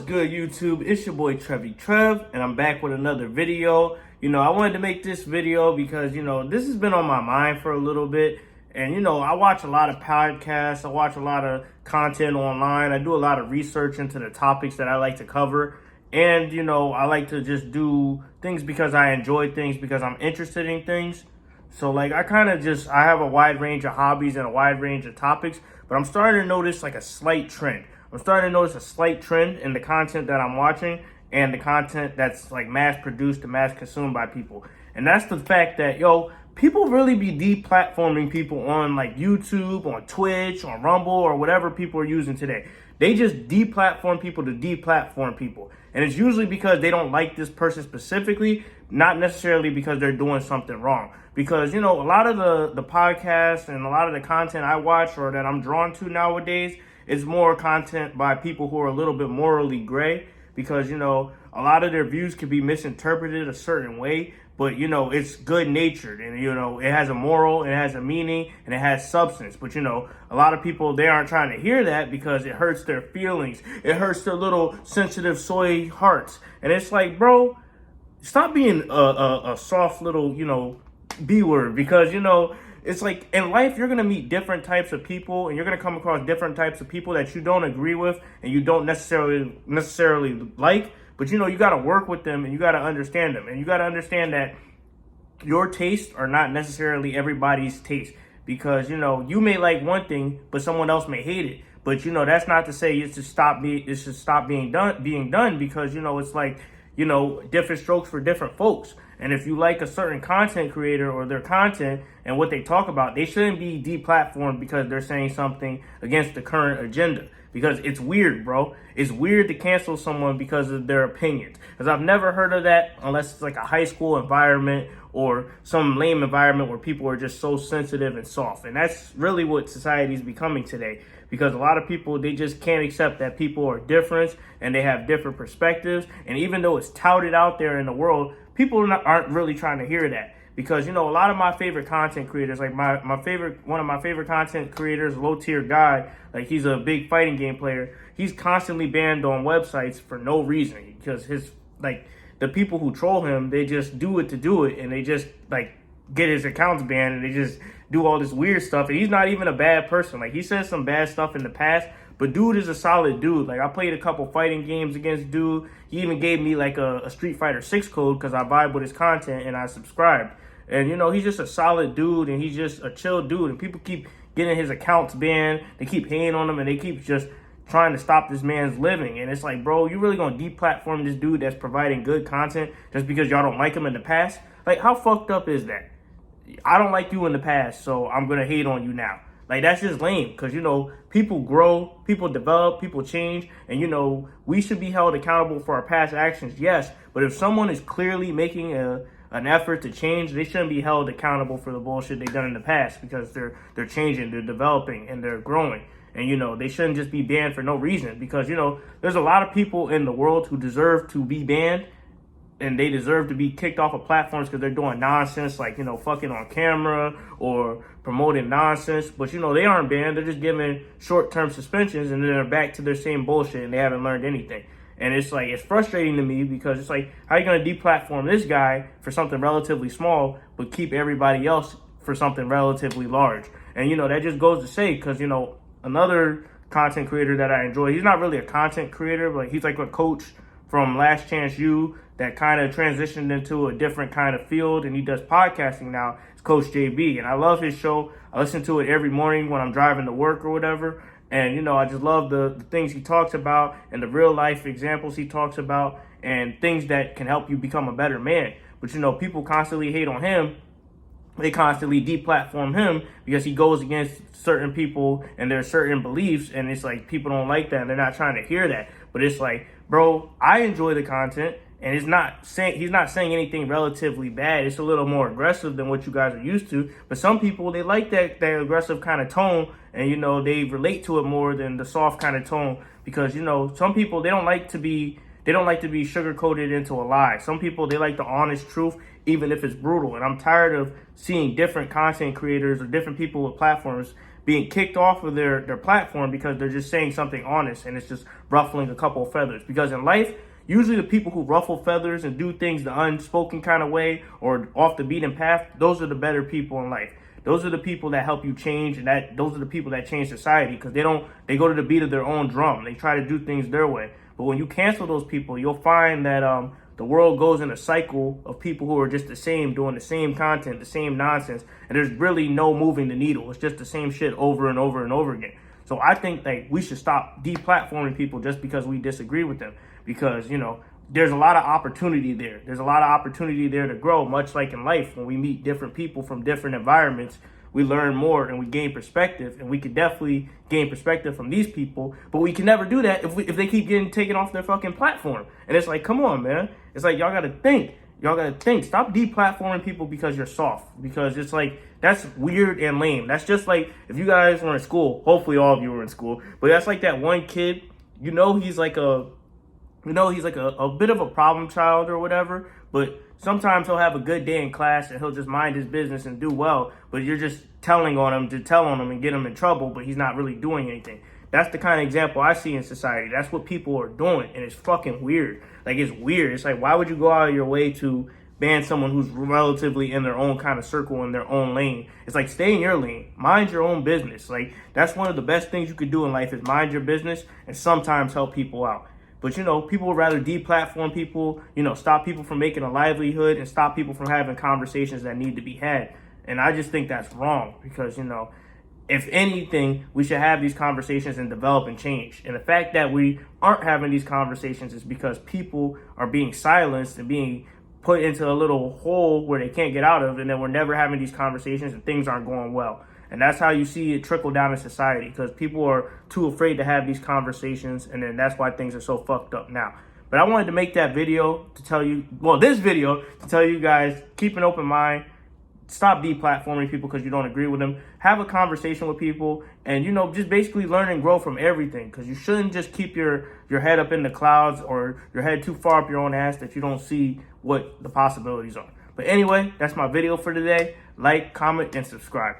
good, YouTube? It's your boy Trev, and I'm back with another video. I wanted to make this video because, this has been on my mind for a little bit. And, I watch a lot of podcasts. I watch a lot of content online. I do a lot of research into the topics that I like to cover. And, I like to just do things because I enjoy things, because I'm interested in things. So, I have a wide range of hobbies and a wide range of topics. But I'm starting to notice, a slight trend. I'm starting to notice a slight trend in the content that I'm watching and the content that's mass produced and mass consumed by people. And that's the fact that, people really be deplatforming people on YouTube, on Twitch, on Rumble, or whatever people are using today. They just deplatform people to deplatform people. And it's usually because they don't like this person specifically, not necessarily because they're doing something wrong. Because, a lot of the podcasts and a lot of the content I watch or that I'm drawn to nowadays, it's more content by people who are a little bit morally gray because, a lot of their views can be misinterpreted a certain way, but, it's good natured and, it has a moral, it has a meaning, and it has substance. But, a lot of people, they aren't trying to hear that because it hurts their feelings. It hurts their little sensitive soy hearts. And it's bro, stop being a soft little, B word because, it's in life, you're going to meet different types of people and you're going to come across different types of people that you don't agree with and you don't necessarily like. But, you got to work with them and you got to understand them. And you got to understand that your tastes are not necessarily everybody's taste because, you may like one thing, but someone else may hate it. But, that's not to say it should stop being done because, it's different strokes for different folks. And if you like a certain content creator or their content and what they talk about, they shouldn't be deplatformed because they're saying something against the current agenda. Because it's weird, bro. It's weird to cancel someone because of their opinions. Because I've never heard of that unless it's a high school environment or some lame environment where people are just so sensitive and soft. And that's really what society is becoming today. Because a lot of people, they just can't accept that people are different and they have different perspectives. And even though it's touted out there in the world, people aren't really trying to hear that. Because, a lot of my favorite content creators, one of my favorite content creators, low tier guy, he's a big fighting game player. He's constantly banned on websites for no reason because the people who troll him, they just do it to do it. And they just get his accounts banned and they just do all this weird stuff. And he's not even a bad person. He says some bad stuff in the past, but dude is a solid dude. I played a couple fighting games against dude. He even gave me a Street Fighter 6 code because I vibe with his content and I subscribed. And, he's just a solid dude and he's just a chill dude. And people keep getting his accounts banned. They keep hating on him and they keep just trying to stop this man's living. And it's bro, you really going to deplatform this dude that's providing good content just because y'all don't like him in the past? How fucked up is that? I don't like you in the past, so I'm going to hate on you now. That's just lame because, people grow, people develop, people change. And, we should be held accountable for our past actions, yes. But if someone is clearly making an effort to change, they shouldn't be held accountable for the bullshit they've done in the past because they're changing, they're developing, and they're growing. And, they shouldn't just be banned for no reason because, there's a lot of people in the world who deserve to be banned and they deserve to be kicked off of platforms because they're doing nonsense fucking on camera or promoting nonsense. But, they aren't banned. They're just given short-term suspensions and then they're back to their same bullshit and they haven't learned anything. And it's it's frustrating to me because it's how are you going to deplatform this guy for something relatively small, but keep everybody else for something relatively large? And, that just goes to say, because, another content creator that I enjoy, he's not really a content creator, but he's a coach from Last Chance U that kind of transitioned into a different kind of field. And he does podcasting now. It's Coach JB. And I love his show. I listen to it every morning when I'm driving to work or whatever. And, I just love the things he talks about and the real life examples he talks about and things that can help you become a better man. But, people constantly hate on him. They constantly deplatform him because he goes against certain people and their certain beliefs. And it's people don't like that. And they're not trying to hear that. But it's bro, I enjoy the content. And he's not saying anything relatively bad. It's a little more aggressive than what you guys are used to. But some people, they like that aggressive kind of tone. And, they relate to it more than the soft kind of tone. Because, some people, they don't like to be sugar-coated into a lie. Some people, they like the honest truth, even if it's brutal. And I'm tired of seeing different content creators or different people with platforms being kicked off of their platform because they're just saying something honest and it's just ruffling a couple of feathers. Because in life, usually the people who ruffle feathers and do things the unspoken kind of way or off the beaten path, those are the better people in life. Those are the people that help you change, and those are the people that change society, because they go to the beat of their own drum. They try to do things their way. But when you cancel those people, you'll find that the world goes in a cycle of people who are just the same, doing the same content, the same nonsense, and there's really no moving the needle. It's just the same shit over and over and over again. So I think that we should stop deplatforming people just because we disagree with them, because, you know, there's a lot of opportunity there. There's a lot of opportunity there to grow, much like in life. When we meet different people from different environments, we learn more and we gain perspective, and we could definitely gain perspective from these people, but we can never do that if they keep getting taken off their fucking platform. And it's like, come on, man. It's like, y'all gotta think. Y'all gotta think. Stop deplatforming people because you're soft, because it's like, that's weird and lame. That's just like if you guys were in school, hopefully all of you were in school, but that's like that one kid, you know, he's like a bit of a problem child or whatever, but sometimes he'll have a good day in class and he'll just mind his business and do well, but you're just telling on him to tell on him and get him in trouble, but he's not really doing anything. That's the kind of example I see in society. That's what people are doing, and it's fucking weird. Like, it's weird. It's like, why would you go out of your way to ban someone who's relatively in their own kind of circle, in their own lane? It's like, stay in your lane, mind your own business. Like, that's one of the best things you could do in life, is mind your business and sometimes help people out. But, you know, people would rather deplatform people, you know, stop people from making a livelihood and stop people from having conversations that need to be had. And I just think that's wrong, because, you know, if anything, we should have these conversations and develop and change. And the fact that we aren't having these conversations is because people are being silenced and being put into a little hole where they can't get out of, and then we're never having these conversations and things aren't going well. And that's how you see it trickle down in society, because people are too afraid to have these conversations, and then that's why things are so fucked up now. But I wanted to make that video to tell you, well, this video to tell you guys, keep an open mind. Stop deplatforming people because you don't agree with them. Have a conversation with people, and, you know, just basically learn and grow from everything, because you shouldn't just keep your head up in the clouds or your head too far up your own ass that you don't see what the possibilities are. But anyway, that's my video for today. Like, comment, and subscribe.